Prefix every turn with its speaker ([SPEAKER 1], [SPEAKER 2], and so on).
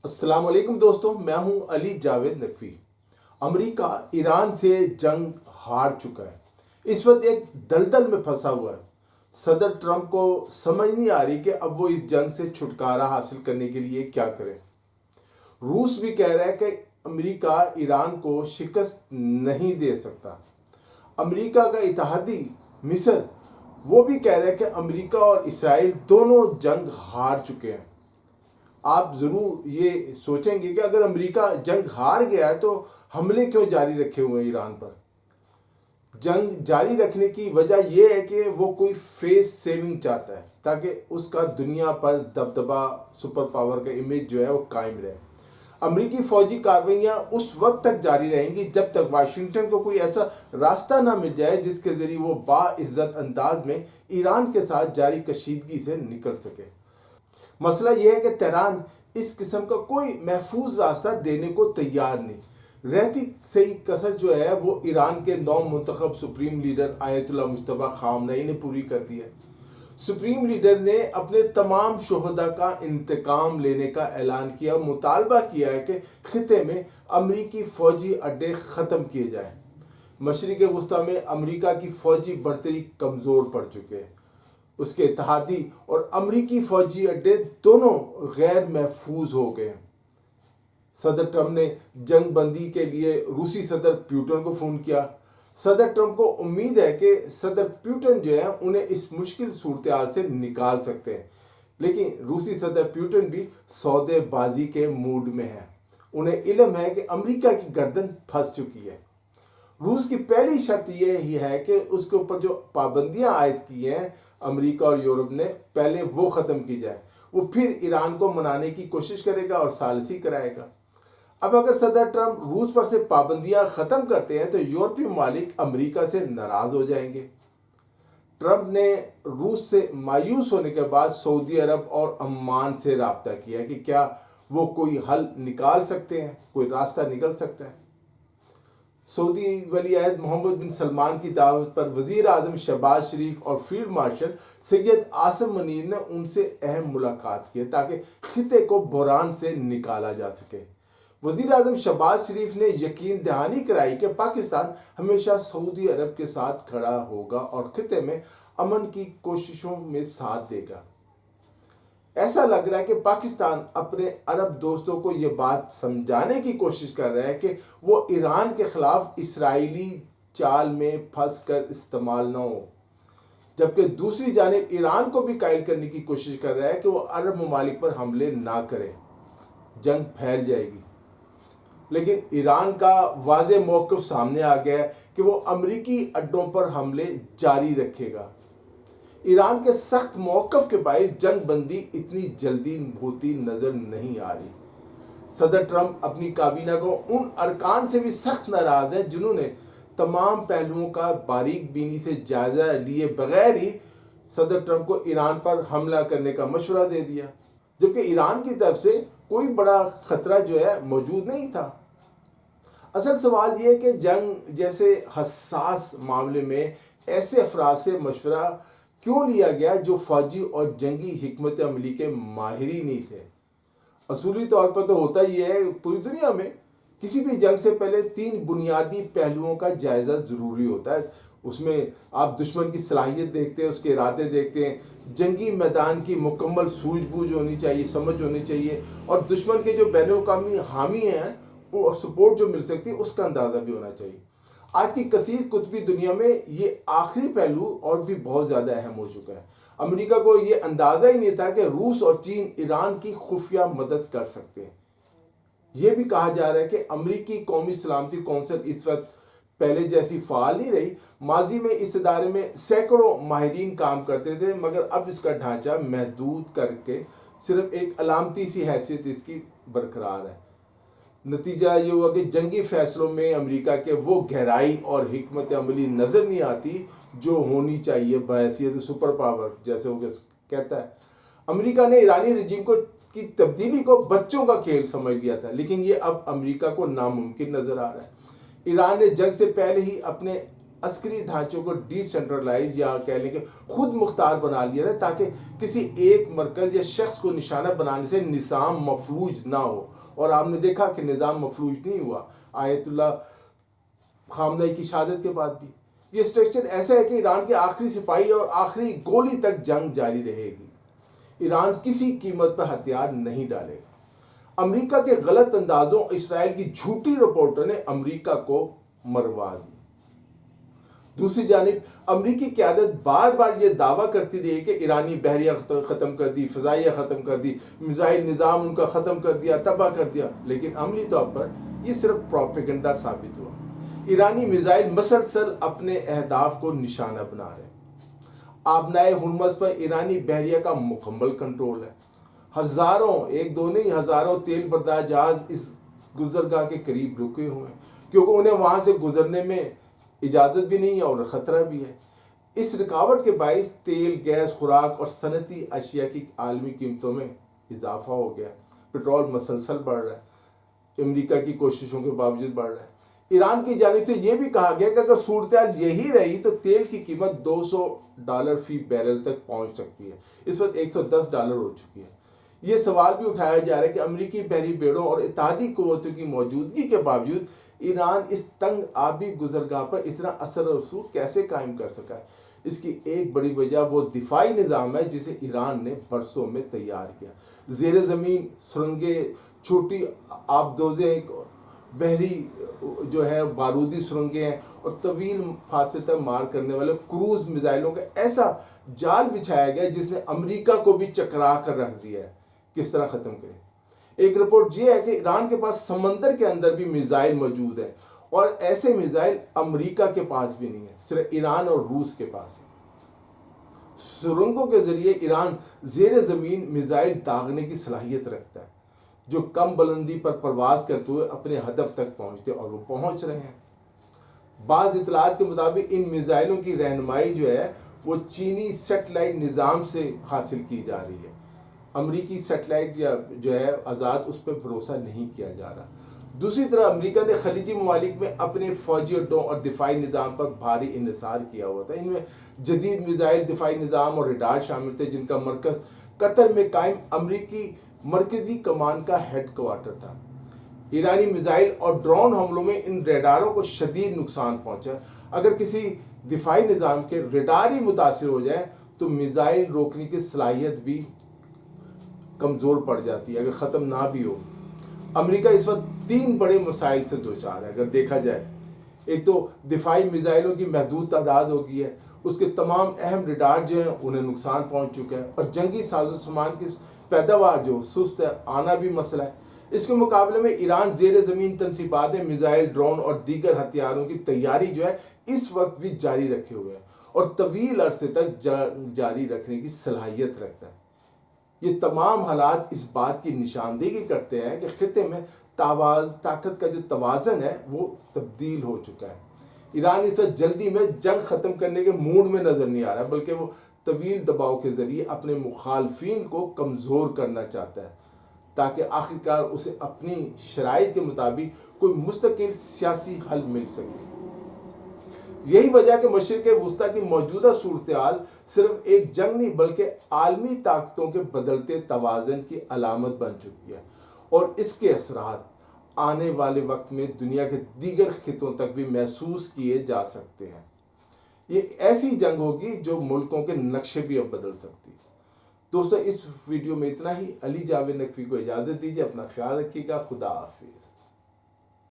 [SPEAKER 1] السلام علیکم دوستوں، میں ہوں علی جاوید نقوی۔ امریکہ ایران سے جنگ ہار چکا ہے، اس وقت ایک دلدل میں پھنسا ہوا ہے۔ صدر ٹرمپ کو سمجھ نہیں آ رہی کہ اب وہ اس جنگ سے چھٹکارا حاصل کرنے کے لیے کیا کرے۔ روس بھی کہہ رہا ہے کہ امریکہ ایران کو شکست نہیں دے سکتا۔ امریکہ کا اتحادی مصر وہ بھی کہہ رہا ہے کہ امریکہ اور اسرائیل دونوں جنگ ہار چکے ہیں۔ آپ ضرور یہ سوچیں گے کہ اگر امریکہ جنگ ہار گیا ہے تو حملے کیوں جاری رکھے ہوئے ہیں ایران پر؟ جنگ جاری رکھنے کی وجہ یہ ہے کہ وہ کوئی فیس سیونگ چاہتا ہے تاکہ اس کا دنیا پر دبدبہ، سپر پاور کا امیج جو ہے وہ قائم رہے۔ امریکی فوجی کارروائیاں اس وقت تک جاری رہیں گی جب تک واشنگٹن کو کوئی ایسا راستہ نہ مل جائے جس کے ذریعے وہ باعزت انداز میں ایران کے ساتھ جاری کشیدگی سے نکل سکے۔ مسئلہ یہ ہے کہ تہران اس قسم کا کوئی محفوظ راستہ دینے کو تیار نہیں۔ رہتی صحیح کسر جو ہے وہ ایران کے نو منتخب سپریم لیڈر آیت اللہ مجتبی خامنئی نے پوری کر دی ہے۔ سپریم لیڈر نے اپنے تمام شہداء کا انتقام لینے کا اعلان کیا اور مطالبہ کیا ہے کہ خطے میں امریکی فوجی اڈے ختم کیے جائیں۔ مشرق وسطیٰ میں امریکہ کی فوجی برتری کمزور پڑ چکے ہیں۔ اس کے اتحادی اور امریکی فوجی اڈے دونوں غیر محفوظ ہو گئے ہیں۔ صدر ٹرمپ نے جنگ بندی کے لیے روسی صدر پیوٹن کو فون کیا۔ صدر ٹرمپ کو امید ہے کہ صدر پیوٹن جو ہے انہیں اس مشکل صورتحال سے نکال سکتے ہیں، لیکن روسی صدر پیوٹن بھی سودے بازی کے موڈ میں ہے۔ انہیں علم ہے کہ امریکہ کی گردن پھنس چکی ہے۔ روس کی پہلی شرط یہ ہی ہے کہ اس کے اوپر جو پابندیاں عائد کی ہیں امریکہ اور یورپ نے، پہلے وہ ختم کی جائے۔ وہ پھر ایران کو منانے کی کوشش کرے گا اور ثالثی کرائے گا۔ اب اگر صدر ٹرمپ روس پر سے پابندیاں ختم کرتے ہیں تو یورپی ممالک امریکہ سے ناراض ہو جائیں گے۔ ٹرمپ نے روس سے مایوس ہونے کے بعد سعودی عرب اور عمان سے رابطہ کیا کہ کیا وہ کوئی حل نکال سکتے ہیں، کوئی راستہ نکل سکتا ہے۔ سعودی ولی عہد محمد بن سلمان کی دعوت پر وزیر اعظم شہباز شریف اور فیلڈ مارشل سید عاصم منیر نے ان سے اہم ملاقات کی تاکہ خطے کو بحران سے نکالا جا سکے۔ وزیر اعظم شہباز شریف نے یقین دہانی کرائی کہ پاکستان ہمیشہ سعودی عرب کے ساتھ کھڑا ہوگا اور خطے میں امن کی کوششوں میں ساتھ دے گا۔ ایسا لگ رہا ہے کہ پاکستان اپنے عرب دوستوں کو یہ بات سمجھانے کی کوشش کر رہا ہے کہ وہ ایران کے خلاف اسرائیلی چال میں پھنس کر استعمال نہ ہو، جبکہ دوسری جانب ایران کو بھی قائل کرنے کی کوشش کر رہا ہے کہ وہ عرب ممالک پر حملے نہ کرے، جنگ پھیل جائے گی۔ لیکن ایران کا واضح موقف سامنے آ گیا ہے کہ وہ امریکی اڈوں پر حملے جاری رکھے گا۔ ایران کے سخت موقف کے باعث جنگ بندی اتنی جلدی ہوتی نظر نہیں آ رہی۔ صدر ٹرمپ اپنی کابینہ کو ان ارکان سے بھی سخت ناراض ہیں جنہوں نے تمام پہلوؤں کا باریک بینی سے جائزہ لیے بغیر ہی صدر ٹرمپ کو ایران پر حملہ کرنے کا مشورہ دے دیا، جبکہ ایران کی طرف سے کوئی بڑا خطرہ جو ہے موجود نہیں تھا۔ اصل سوال یہ ہے کہ جنگ جیسے حساس معاملے میں ایسے افراد سے مشورہ کیوں لیا گیا جو فوجی اور جنگی حکمت عملی کے ماہر ہی نہیں تھے؟ اصولی طور پر تو ہوتا ہی ہے، پوری دنیا میں کسی بھی جنگ سے پہلے 3 بنیادی پہلوؤں کا جائزہ ضروری ہوتا ہے۔ اس میں آپ دشمن کی صلاحیت دیکھتے ہیں، اس کے ارادے دیکھتے ہیں، جنگی میدان کی مکمل سوجھ بوجھ ہونی چاہیے، سمجھ ہونی چاہیے، اور دشمن کے جو بین الاقوامی حامی ہیں اور سپورٹ جو مل سکتی ہے اس کا اندازہ بھی ہونا چاہیے۔ آج کی کثیر قطبی دنیا میں یہ آخری پہلو اور بھی بہت زیادہ اہم ہو چکا ہے۔ امریکہ کو یہ اندازہ ہی نہیں تھا کہ روس اور چین ایران کی خفیہ مدد کر سکتے ہیں۔ یہ بھی کہا جا رہا ہے کہ امریکی قومی سلامتی کونسل اس وقت پہلے جیسی فعال نہیں رہی۔ ماضی میں اس ادارے میں سینکڑوں ماہرین کام کرتے تھے، مگر اب اس کا ڈھانچہ محدود کر کے صرف ایک علامتی سی حیثیت اس کی برقرار ہے۔ نتیجہ یہ ہوا کہ جنگی فیصلوں میں امریکہ کے وہ گہرائی اور حکمت عملی نظر نہیں آتی جو ہونی چاہیے بحیثیت سپر پاور، جیسے وہ کہتا ہے۔ امریکہ نے ایرانی رجیم کی تبدیلی کو بچوں کا کھیل سمجھ لیا تھا، لیکن یہ اب امریکہ کو ناممکن نظر آ رہا ہے۔ ایران نے جنگ سے پہلے ہی اپنے عسکری ڈھانچوں کو ڈی سینٹرلائز یا کہہ لیں کہ خود مختار بنا لیا تھا تاکہ کسی ایک مرکز یا شخص کو نشانہ بنانے سے نظام مفلوج نہ ہو. اور آپ نے دیکھا کہ نظام مفلوج نہیں ہوا آیت اللہ خامنہ کی شہادت کے بعد بھی. یہ اسٹرکچر ایسا ہے کہ ایران کے آخری سپاہی اور آخری گولی تک جنگ جاری رہے گی. ایران کسی قیمت پر ہتھیار نہیں ڈالے گا. امریکہ کے غلط اندازوں اسرائیل کی جھوٹی رپورٹوں نے امریکہ کو مروا دی. دوسری جانب امریکی قیادت بار بار یہ دعویٰ کرتی رہی کہ ایرانی بحریہ ختم کر دی، فضائیہ ختم کر دی، میزائل نظام ان کا ختم کر دیا، تباہ کر دیا. لیکن عملی طور پر یہ صرف پروپیگنڈا ثابت ہوا. ایرانی میزائل مسلسل اپنے اہداف کو نشانہ بنا رہے ہیں. آبنائے ہرمز پر ایرانی بحریہ کا مکمل کنٹرول ہے. ہزاروں، ایک دو نہیں، ہزاروں تیل بردار جہاز اس گزرگاہ کے قریب رکے ہوئے ہیں کیونکہ انہیں وہاں سے گزرنے میں اجازت بھی نہیں ہے اور خطرہ بھی ہے. اس رکاوٹ کے باعث تیل، گیس، خوراک اور صنعتی اشیاء کی عالمی قیمتوں میں اضافہ ہو گیا. پٹرول مسلسل بڑھ رہا ہے، امریکہ کی کوششوں کے باوجود بڑھ رہا ہے. ایران کی جانب سے یہ بھی کہا گیا کہ اگر صورتحال یہی رہی تو تیل کی قیمت $200 فی بیرل تک پہنچ سکتی ہے. اس وقت $110 ہو چکی ہے. یہ سوال بھی اٹھایا جا رہا ہے کہ امریکی بحری بیڑوں اور اتحادی قوتوں کی موجودگی کے باوجود ایران اس تنگ آبی گزرگاہ پر اتنا اثر و رسوخ کیسے قائم کر سکا ہے. اس کی ایک بڑی وجہ وہ دفاعی نظام ہے جسے ایران نے برسوں میں تیار کیا. زیر زمین سرنگیں، چھوٹی آبدوزیں، بحری جو ہے بارودی سرنگیں ہیں اور طویل فاصلے تک مار کرنے والے کروز میزائلوں کا ایسا جال بچھایا گیا جس نے امریکہ کو بھی چکرا کر رکھ دیا ہے. کس طرح ختم کریں؟ ایک رپورٹ یہ ہے کہ ایران کے پاس سمندر کے اندر بھی میزائل موجود ہیں اور ایسے میزائل امریکہ کے پاس بھی نہیں ہیں، صرف ایران اور روس کے پاس ہیں. سرنگوں کے ذریعے ایران زیر زمین میزائل داغنے کی صلاحیت رکھتا ہے جو کم بلندی پر پرواز کرتے ہوئے اپنے ہدف تک پہنچتے اور وہ پہنچ رہے ہیں. بعض اطلاعات کے مطابق ان میزائلوں کی رہنمائی جو ہے وہ چینی سیٹلائٹ نظام سے حاصل کی جا رہی ہے. امریکی سیٹلائٹ یا جو ہے آزاد اس پہ بھروسہ نہیں کیا جا رہا. دوسری طرف امریکہ نے خلیجی ممالک میں اپنے فوجی اڈوں اور دفاعی نظام پر بھاری انحصار کیا ہوا تھا. ان میں جدید میزائل دفاعی نظام اور ریڈار شامل تھے جن کا مرکز قطر میں قائم امریکی مرکزی کمان کا ہیڈ کوارٹر تھا. ایرانی میزائل اور ڈرون حملوں میں ان ریڈاروں کو شدید نقصان پہنچا. اگر کسی دفاعی نظام کے ریڈار ہی متاثر ہو جائے تو میزائل روکنے کی صلاحیت بھی کمزور پڑ جاتی ہے اگر ختم نہ بھی ہو. امریکہ اس وقت 3 بڑے مسائل سے دوچار ہے اگر دیکھا جائے. ایک تو دفاعی میزائلوں کی محدود تعداد ہو گئی ہے، اس کے تمام اہم ریڈار جو ہیں انہیں نقصان پہنچ چکا ہے، اور جنگی ساز و سامان کی پیداوار جو سست ہے، آنا بھی مسئلہ ہے. اس کے مقابلے میں ایران زیر زمین تنصیبات میں میزائل، ڈرون اور دیگر ہتھیاروں کی تیاری جو ہے اس وقت بھی جاری رکھے ہوئے ہے اور طویل عرصے تک جاری رکھنے کی صلاحیت رکھتا ہے. یہ تمام حالات اس بات کی نشاندہی کرتے ہیں کہ خطے میں طاقت کا جو توازن ہے وہ تبدیل ہو چکا ہے. ایران اس وقت جلدی میں جنگ ختم کرنے کے موڈ میں نظر نہیں آ رہا بلکہ وہ طویل دباؤ کے ذریعے اپنے مخالفین کو کمزور کرنا چاہتا ہے تاکہ آخرکار اسے اپنی شرائط کے مطابق کوئی مستقل سیاسی حل مل سکے. یہی وجہ کہ مشرق وسطیٰ کی موجودہ صورتحال صرف ایک جنگ نہیں بلکہ عالمی طاقتوں کے بدلتے توازن کی علامت بن چکی ہے، اور اس کے اثرات آنے والے وقت میں دنیا کے دیگر خطوں تک بھی محسوس کیے جا سکتے ہیں. یہ ایسی جنگ ہوگی جو ملکوں کے نقشے بھی اب بدل سکتی ہے. دوستو اس ویڈیو میں اتنا ہی. علی جاوید نقوی کو اجازت دیجیے. اپنا خیال رکھیے گا. خدا حافظ.